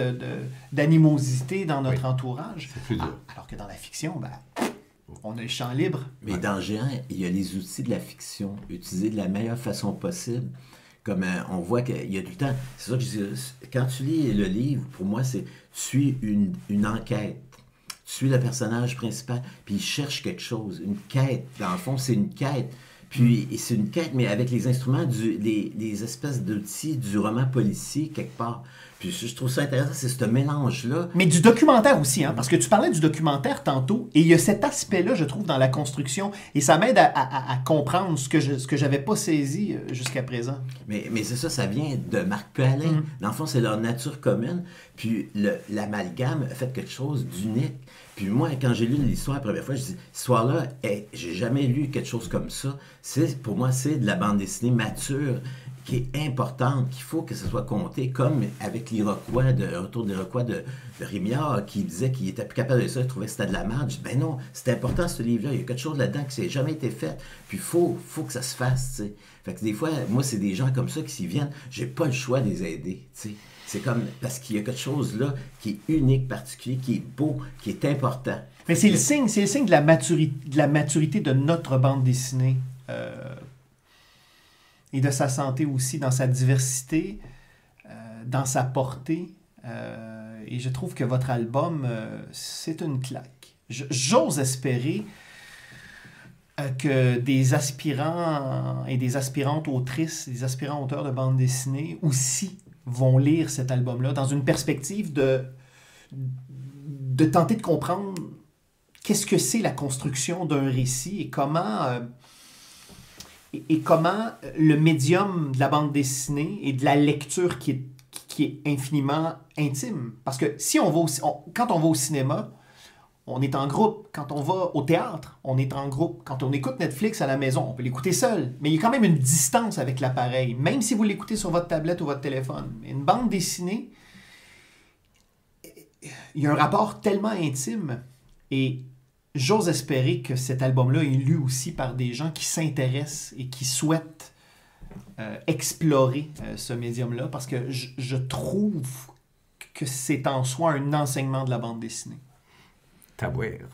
d'animosité dans notre entourage. C'est plus dur. Alors que dans la fiction, on a le champ libre. Mais dans Géant, il y a les outils de la fiction utilisés de la meilleure façon possible. Comme on voit qu'il y a du temps. C'est ça que je dis. Quand tu lis le livre, pour moi, c'est tu suis une enquête. Tu suis le personnage principal, puis il cherche quelque chose, une quête. Dans le fond, c'est une quête. Puis c'est une quête, mais avec les instruments, les espèces d'outils du roman policier, quelque part. Puis je trouve ça intéressant, c'est ce mélange-là. Mais du documentaire aussi, hein, parce que tu parlais du documentaire tantôt, et il y a cet aspect-là, je trouve, dans la construction, et ça m'aide à comprendre ce que j'avais pas saisi jusqu'à présent. Mais c'est ça, ça vient de Marc Pualin. Dans le fond, c'est leur nature commune. Puis l'amalgame a fait quelque chose d'unique. Puis moi, quand j'ai lu l'histoire la première fois, je dis, cette histoire-là, j'ai jamais lu quelque chose comme ça. Pour moi, c'est de la bande dessinée mature, qui est importante, qu'il faut que ça soit compté, comme avec l'Iroquois, Retour de l'Iroquois de Rémillard, qui disait qu'il était plus capable de ça, il trouvait que c'était de la merde. Je dis, ben non, c'est important ce livre-là, il y a quelque chose là-dedans qui n'a jamais été fait, puis il faut que ça se fasse, tu sais. Fait que des fois, moi, c'est des gens comme ça qui s'y viennent, j'ai pas le choix de les aider, tu sais. C'est comme, parce qu'il y a quelque chose là qui est unique, particulier, qui est beau, qui est important. Mais c'est le signe de la maturité de notre bande dessinée. Et de sa santé aussi, dans sa diversité, dans sa portée. Et je trouve que votre album, c'est une claque. J'ose espérer que des aspirants et des aspirantes autrices, des aspirants auteurs de bande dessinée aussi vont lire cet album-là dans une perspective de tenter de comprendre qu'est-ce que c'est la construction d'un récit et comment le médium de la bande dessinée et de la lecture qui est infiniment intime. Parce que si quand on va au cinéma, On est en groupe. Quand on va au théâtre, on est en groupe. Quand on écoute Netflix à la maison, on peut l'écouter seul. Mais il y a quand même une distance avec l'appareil, même si vous l'écoutez sur votre tablette ou votre téléphone. Une bande dessinée, il y a un rapport tellement intime. Et j'ose espérer que cet album-là est lu aussi par des gens qui s'intéressent et qui souhaitent explorer ce médium-là, parce que je trouve que c'est en soi un enseignement de la bande dessinée. Tabouère.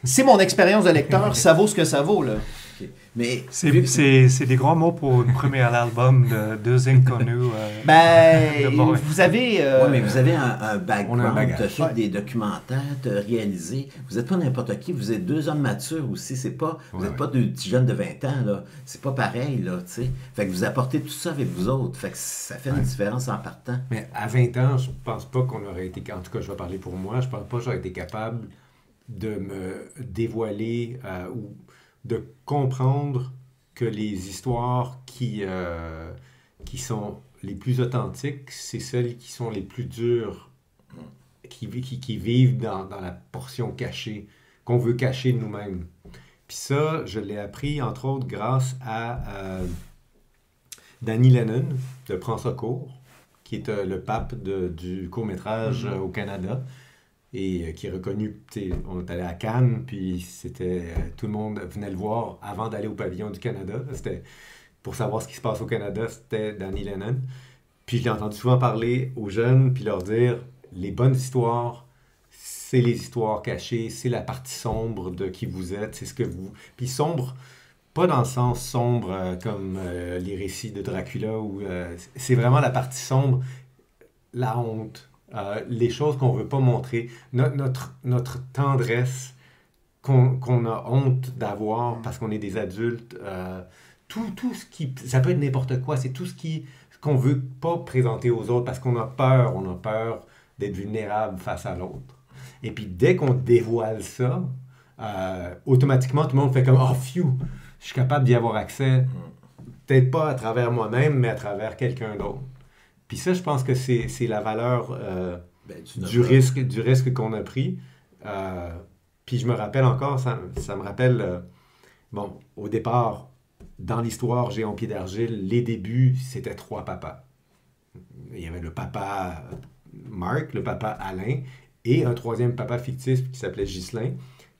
C'est mon expérience de lecteur, ça vaut ce que ça vaut, là. Okay. Mais c'est des grands mots pour un premier album de deux inconnus. Vous avez... Oui, mais vous avez un background, tu as fait ouais. des documentaires, tu as réalisé. Vous n'êtes pas n'importe qui, vous êtes deux hommes matures aussi. Vous n'êtes pas deux petits jeunes de 20 ans, là. C'est pas pareil, là, tu sais. Fait que vous apportez tout ça avec vous autres. Fait que ça fait une différence en partant. Mais à 20 ans, je pense pas qu'on aurait été... En tout cas, je vais parler pour moi. Je pense pas que j'aurais été capable de me dévoiler ou de comprendre que les histoires qui sont les plus authentiques, c'est celles qui sont les plus dures, qui vivent dans la portion cachée, qu'on veut cacher de nous-mêmes. Puis ça, je l'ai appris, entre autres, grâce à Danny Lennon, de Prends Secours, qui est le pape du court-métrage au Canada, et qui est reconnu, on est allé à Cannes, puis tout le monde venait le voir avant d'aller au pavillon du Canada. C'était pour savoir ce qui se passe au Canada, c'était Danny Lennon. Puis je l'ai entendu souvent parler aux jeunes, puis leur dire, les bonnes histoires, c'est les histoires cachées, c'est la partie sombre de qui vous êtes, c'est ce que vous... Puis sombre, pas dans le sens sombre comme les récits de Dracula, où c'est vraiment la partie sombre, la honte, les choses qu'on ne veut pas montrer, notre tendresse qu'on a honte d'avoir parce qu'on est des adultes, tout ce qui... Ça peut être n'importe quoi, c'est tout ce qu'on ne veut pas présenter aux autres parce qu'on a peur d'être vulnérable face à l'autre. Et puis dès qu'on dévoile ça, automatiquement tout le monde fait comme « Oh, phew, je suis capable d'y avoir accès, peut-être pas à travers moi-même, mais à travers quelqu'un d'autre. » Puis ça, je pense que c'est la valeur du risque qu'on a pris. Puis je me rappelle encore, ça me rappelle, au départ, dans l'histoire Géant Pied d'Argile, les débuts, c'était 3 papas. Il y avait le papa Marc, le papa Alain, et un 3e papa fictif qui s'appelait Ghislain,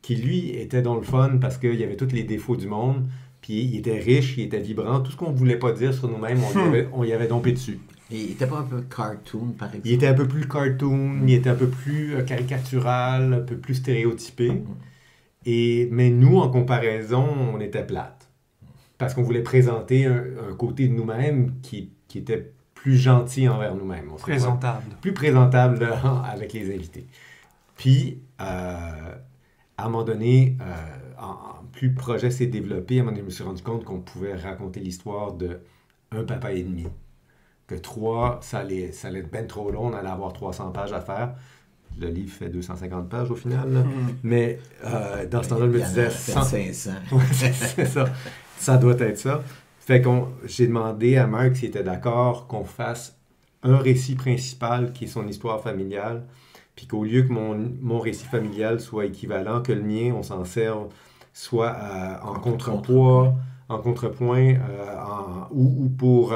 qui lui était dans le fun parce qu'il y avait tous les défauts du monde, puis il était riche, il était vibrant, tout ce qu'on ne voulait pas dire sur nous-mêmes, on y avait dompé dessus. Et il était pas un peu cartoon, par exemple? Il était un peu plus cartoon, il était un peu plus caricatural, un peu plus stéréotypé. Mais nous, en comparaison, on était plate. Parce qu'on voulait présenter un côté de nous-mêmes qui était plus gentil envers nous-mêmes. Présentable. Plus présentable avec les invités. Puis, à un moment donné, plus le projet s'est développé, à un moment donné, je me suis rendu compte qu'on pouvait raconter l'histoire d'un papa et demi. Que 3, ça allait être ben trop long, on allait avoir 300 pages à faire. Le livre fait 250 pages au final. Mais dans ce temps-là, je me disais... 500. Ouais, c'est ça. Ça doit être ça. Fait que j'ai demandé à Marc s'il était d'accord qu'on fasse un récit principal qui est son histoire familiale, puis qu'au lieu que mon récit familial soit équivalent, que le mien, on s'en serve soit en contrepoint, ou pour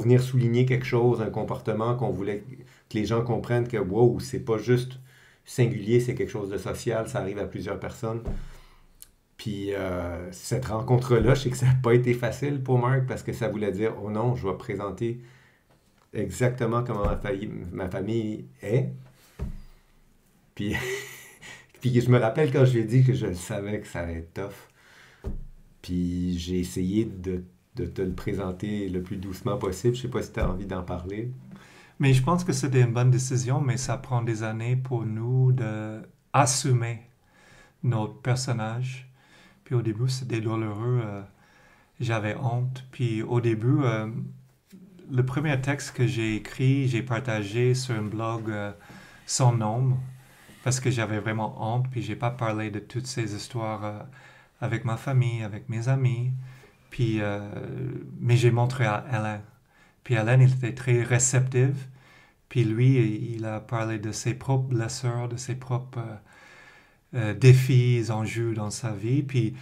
venir souligner quelque chose, un comportement qu'on voulait que les gens comprennent que, wow, c'est pas juste singulier, c'est quelque chose de social, ça arrive à plusieurs personnes. Puis cette rencontre-là, je sais que ça n'a pas été facile pour Marc parce que ça voulait dire, oh non, je vais présenter exactement comment ma famille est. Puis, puis je me rappelle quand je lui ai dit que je savais que ça allait être tough. Puis j'ai essayé de te le présenter le plus doucement possible. Je ne sais pas si tu as envie d'en parler. Mais je pense que c'était une bonne décision, mais ça prend des années pour nous d'assumer notre personnage. Puis au début, c'était douloureux. J'avais honte. Puis au début, le premier texte que j'ai écrit, j'ai partagé sur un blog sans nom, parce que j'avais vraiment honte. Puis j'ai pas parlé de toutes ces histoires avec ma famille, avec mes amis. Puis, mais j'ai montré à Alain. Puis Alain, il était très réceptif. Puis lui, il a parlé de ses propres blessures, de ses propres défis, enjeux dans sa vie. Puis,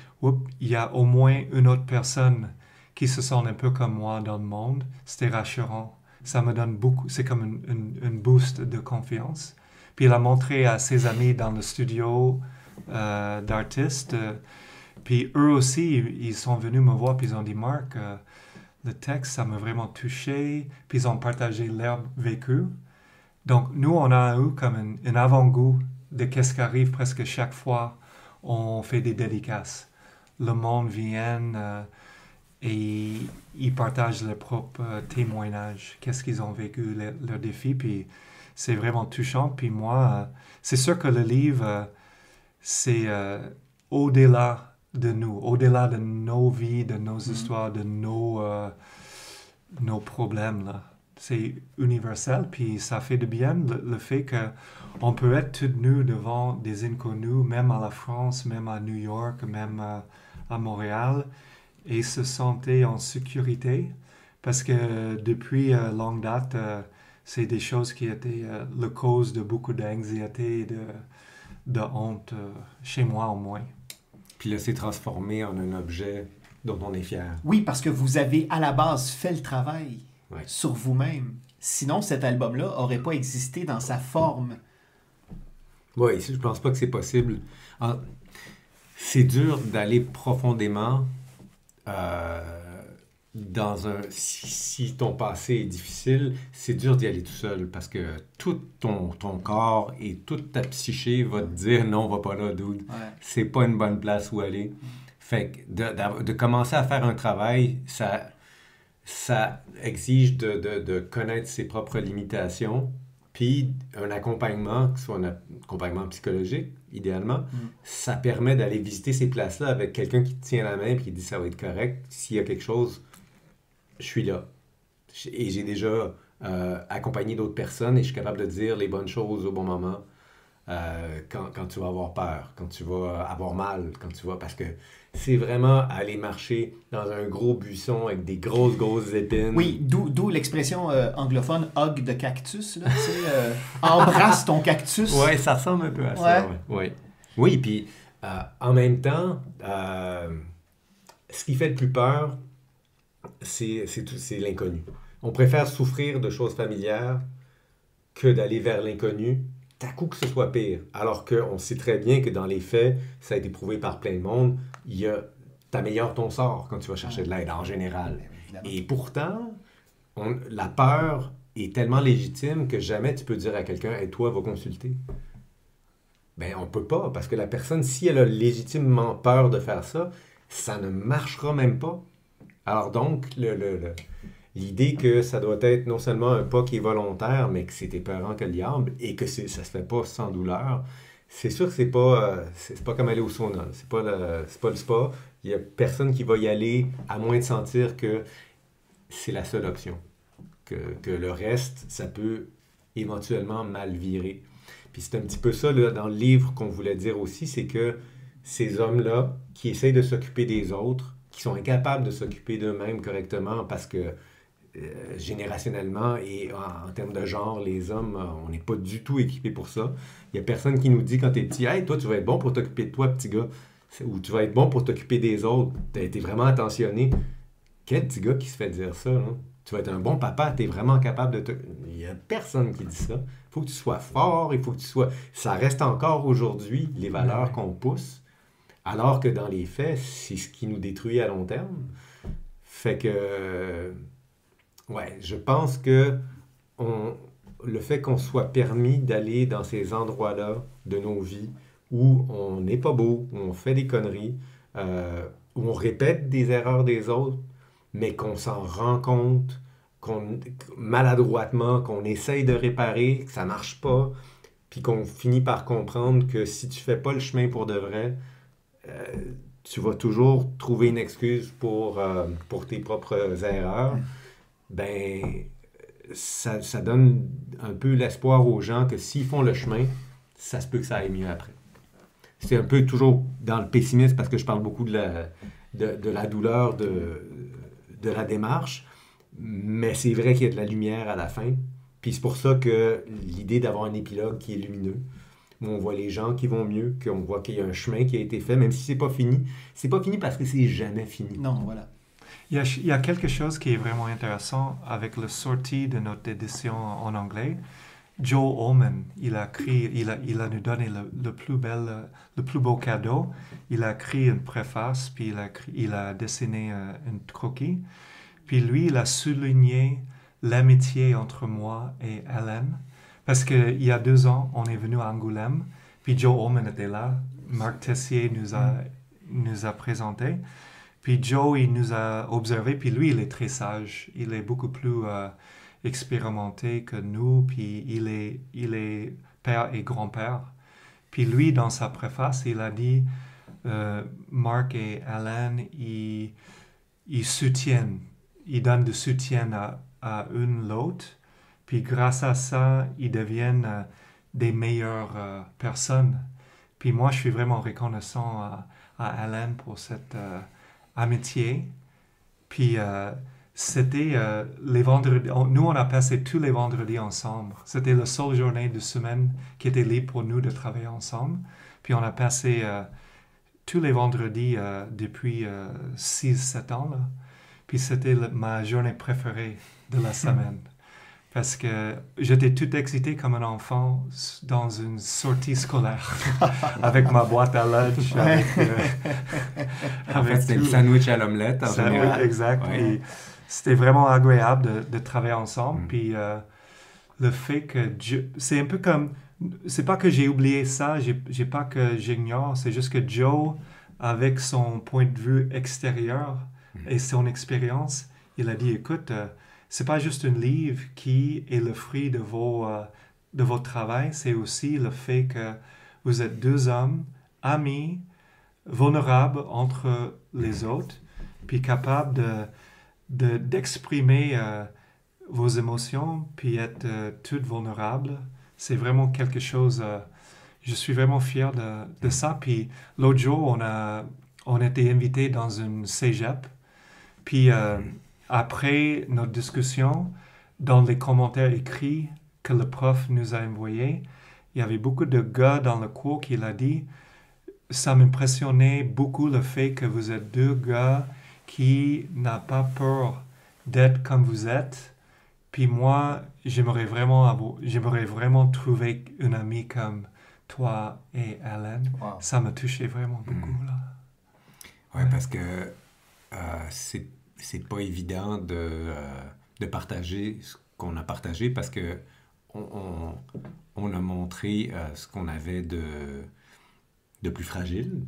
il y a au moins une autre personne qui se sent un peu comme moi dans le monde. C'était rassurant. Ça me donne beaucoup. C'est comme une boost de confiance. Puis, il a montré à ses amis dans le studio d'artistes. Puis, eux aussi, ils sont venus me voir. Puis, ils ont dit, Marc, le texte, ça m'a vraiment touché. Puis, ils ont partagé leur vécu. Donc, nous, on a eu comme un avant-goût de qu'est-ce qui arrive presque chaque fois on fait des dédicaces. Le monde vient et ils partagent leurs propres témoignages, qu'est-ce qu'ils ont vécu, leurs défis, puis c'est vraiment touchant. Puis moi, c'est sûr que le livre, c'est au-delà de nous, au-delà de nos vies, de nos histoires, de nos problèmes, là. C'est universel, puis ça fait de bien le fait qu'on peut être tout nu devant des inconnus, même à la France, même à New York, même à Montréal, et se sentir en sécurité, parce que depuis longue date, c'est des choses qui étaient la cause de beaucoup d'anxiété et de honte, chez moi au moins. Puis là, c'est transformé en un objet dont on est fier. Oui, parce que vous avez à la base fait le travail. Ouais. Sur vous-même. Sinon, cet album-là n'aurait pas existé dans sa forme. Oui, je pense pas que c'est possible. C'est dur d'aller profondément dans un... Si ton passé est difficile, c'est dur d'y aller tout seul parce que tout ton corps et toute ta psyché va te dire « Non, va pas là, dude. Ouais. C'est pas une bonne place où aller. » Fait que de commencer à faire un travail, ça exige de connaître ses propres limitations, puis un accompagnement, que ce soit un accompagnement psychologique, idéalement, ça permet d'aller visiter ces places-là avec quelqu'un qui te tient la main et qui dit « ça va être correct, s'il y a quelque chose, je suis là. » Et j'ai déjà accompagné d'autres personnes et je suis capable de dire les bonnes choses au bon moment quand tu vas avoir peur, quand tu vas avoir mal, quand tu vas... Parce que c'est vraiment aller marcher dans un gros buisson avec des grosses épines. Oui, d'où l'expression anglophone « hug de cactus », là, tu sais, embrasse ton cactus. Oui, ça ressemble un peu à ça. Ouais. Oui, puis en même temps, ce qui fait le plus peur, c'est l'inconnu. On préfère souffrir de choses familières que d'aller vers l'inconnu, à coup que ce soit pire. Alors qu'on sait très bien que dans les faits, ça a été prouvé par plein de monde, t'améliores ton sort quand tu vas chercher de l'aide, en général. Et pourtant, la peur est tellement légitime que jamais tu peux dire à quelqu'un « Hey, toi, va consulter ». Ben, on peut pas, parce que la personne, si elle a légitimement peur de faire ça, ça ne marchera même pas. Alors donc, l'idée que ça doit être non seulement un pas qui est volontaire, mais que c'est épeurant que le diable et que ça se fait pas sans douleur, c'est sûr que c'est pas comme aller au sauna. C'est pas le spa. Il y a personne qui va y aller à moins de sentir que c'est la seule option. Que le reste, ça peut éventuellement mal virer. Puis c'est un petit peu ça là, dans le livre qu'on voulait dire aussi, c'est que ces hommes-là qui essayent de s'occuper des autres, qui sont incapables de s'occuper d'eux-mêmes correctement parce que générationnellement et en termes de genre, les hommes, on n'est pas du tout équipés pour ça. Il n'y a personne qui nous dit quand tu es petit « Hey, toi, tu vas être bon pour t'occuper de toi, petit gars. » Ou « Tu vas être bon pour t'occuper des autres. Tu as été vraiment attentionné. » Quel petit gars qui se fait dire ça, là? Tu vas être un bon papa, tu es vraiment capable de te... Il n'y a personne qui dit ça. Il faut que tu sois fort, il faut que tu sois... Ça reste encore aujourd'hui les valeurs qu'on pousse, alors que dans les faits, c'est ce qui nous détruit à long terme. Fait que... Ouais, je pense que le fait qu'on soit permis d'aller dans ces endroits-là de nos vies où on n'est pas beau, où on fait des conneries, où on répète des erreurs des autres, mais qu'on s'en rend compte, maladroitement, qu'on essaye de réparer, que ça marche pas, puis qu'on finit par comprendre que si tu fais pas le chemin pour de vrai, tu vas toujours trouver une excuse pour tes propres erreurs. Ben, ça donne un peu l'espoir aux gens que s'ils font le chemin, ça se peut que ça aille mieux après. C'est un peu toujours dans le pessimisme parce que je parle beaucoup de la douleur de la démarche, mais c'est vrai qu'il y a de la lumière à la fin. Puis c'est pour ça que l'idée d'avoir un épilogue qui est lumineux. où on voit les gens qui vont mieux, qu'on voit qu'il y a un chemin qui a été fait, même si c'est pas fini. C'est pas fini parce que c'est jamais fini. Non, voilà. Il y a quelque chose qui est vraiment intéressant avec la sortie de notre édition en anglais. Joe Allman, il a nous donné le plus beau cadeau. Il a écrit une préface, puis il a dessiné une croquis. Puis lui, il a souligné l'amitié entre moi et Hélène. Parce qu'il y a 2 ans, on est venu à Angoulême, puis Joe Allman était là. Marc Tessier nous a présenté. Puis Joe, il nous a observé, puis lui, il est très sage. Il est beaucoup plus expérimenté que nous, puis il est père et grand-père. Puis lui, dans sa préface, il a dit, Marc et Alan, ils soutiennent, ils donnent du soutien à une l'autre, puis grâce à ça, ils deviennent des meilleures personnes. Puis moi, je suis vraiment reconnaissant à Alan pour cette amitié. Puis c'était les vendredis. Nous, on a passé tous les vendredis ensemble. C'était la seule journée de semaine qui était libre pour nous de travailler ensemble. Puis on a passé tous les vendredis depuis 6-7 ans. Là. Puis c'était ma journée préférée de la semaine. Parce que j'étais tout excité comme un enfant dans une sortie scolaire avec ma boîte à lunch. En fait, c'était le sandwich à l'omelette en général. Exact. Ouais. C'était vraiment agréable de travailler ensemble. Puis le fait que c'est un peu comme... C'est pas que j'ai oublié ça, j'ai pas que j'ignore, c'est juste que Joe, avec son point de vue extérieur et son expérience, il a dit, écoute... c'est pas juste un livre qui est le fruit de votre travail, c'est aussi le fait que vous êtes 2 hommes, amis, vulnérables entre les autres, puis capables d'exprimer vos émotions, puis être toutes vulnérables. C'est vraiment quelque chose... je suis vraiment fier de ça. Puis l'autre jour, on a été invités dans une cégep, puis... après notre discussion, dans les commentaires écrits que le prof nous a envoyés, il y avait beaucoup de gars dans le cours qui l'ont dit « Ça m'impressionnait beaucoup le fait que vous êtes 2 gars qui n'ont pas peur d'être comme vous êtes. Puis moi, j'aimerais vraiment trouver une amie comme toi et Alan. Wow. Ça m'a touché vraiment beaucoup. Là. Ouais, parce que c'est pas évident de partager ce qu'on a partagé parce que on a montré ce qu'on avait de plus fragile.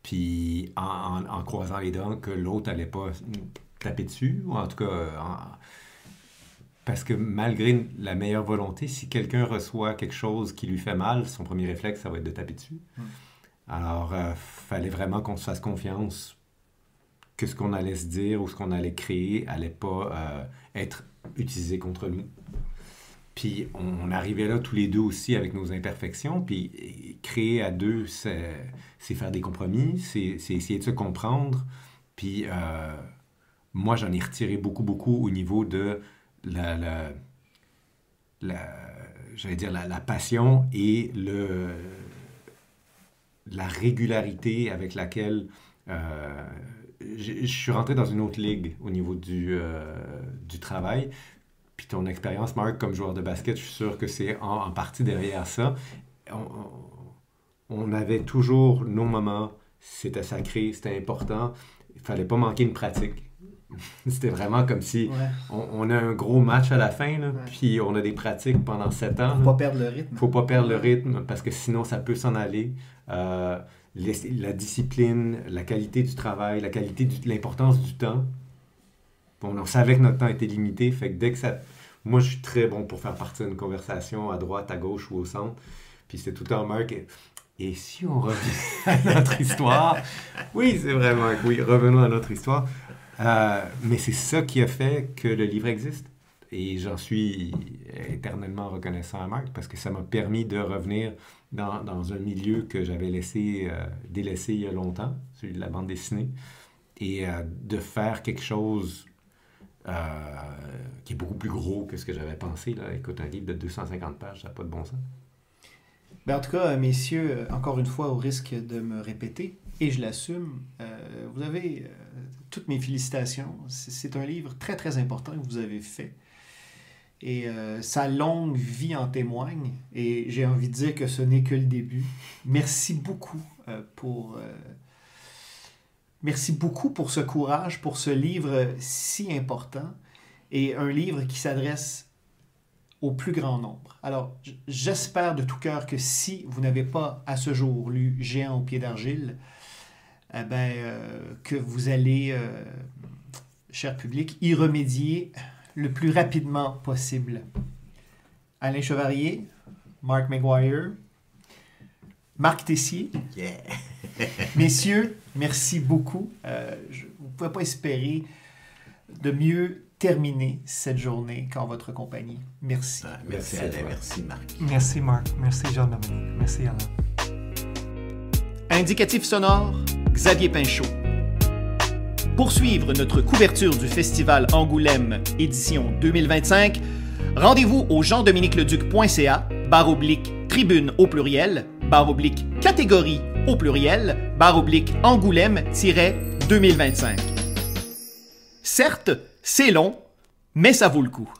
Puis en croisant les dents que l'autre allait pas taper dessus, ou en tout cas... parce que malgré la meilleure volonté, si quelqu'un reçoit quelque chose qui lui fait mal, son premier réflexe, ça va être de taper dessus. Alors, fallait vraiment qu'on se fasse confiance que ce qu'on allait se dire ou ce qu'on allait créer allait pas être utilisé contre nous. Puis on arrivait là tous les deux aussi avec nos imperfections, puis créer à 2, c'est faire des compromis, c'est essayer de se comprendre. Puis moi, j'en ai retiré beaucoup au niveau de j'allais dire la passion et la régularité avec laquelle je suis rentré dans une autre ligue au niveau du travail. Puis ton expérience, Marc, comme joueur de basket, je suis sûr que c'est en partie derrière ça. On avait toujours nos moments, c'était sacré, c'était important. Il fallait pas manquer une pratique. C'était vraiment comme si on a un gros match à la fin, là, puis on a des pratiques pendant 7 ans. Faut pas perdre le rythme. Faut pas perdre le rythme parce que sinon ça peut s'en aller. La discipline, la qualité du travail, l'importance du temps. Bon, on savait que notre temps était limité, fait que dès que ça... Moi, je suis très bon pour faire partie d'une conversation à droite, à gauche ou au centre. Puis c'est tout le temps Marc. Et si on revient à notre histoire... Oui, c'est vrai, Marc. Oui, revenons à notre histoire. Mais c'est ça qui a fait que le livre existe. Et j'en suis éternellement reconnaissant à Marc parce que ça m'a permis de revenir dans un milieu que j'avais délaissé il y a longtemps, celui de la bande dessinée, et de faire quelque chose qui est beaucoup plus gros que ce que j'avais pensé. Là. Écoute, un livre de 250 pages, ça n'a pas de bon sens. Ben, en tout cas, messieurs, encore une fois, au risque de me répéter, et je l'assume, vous avez toutes mes félicitations. C'est un livre très, très important que vous avez fait. Et sa longue vie en témoigne. Et j'ai envie de dire que ce n'est que le début. Merci beaucoup Merci beaucoup pour ce courage, pour ce livre si important. Et un livre qui s'adresse au plus grand nombre. Alors, j'espère de tout cœur que si vous n'avez pas à ce jour lu Géant au pied d'argile, que vous allez, cher public, y remédier le plus rapidement possible. Alain Chevarier, Mark Maguire, Marc Tessier. Yeah. Messieurs, merci beaucoup. Vous ne pouvez pas espérer de mieux terminer cette journée qu'en votre compagnie. Merci. Merci Alain, merci Marc. Merci Marc, merci Jean-Dominique, merci Alain. Indicatif sonore, Xavier Pinchot. Pour suivre notre couverture du Festival Angoulême édition 2025, rendez-vous au jean-dominique-leduc.ca, /tribune au pluriel, /catégorie au pluriel, /Angoulême-2025. Certes, c'est long, mais ça vaut le coup.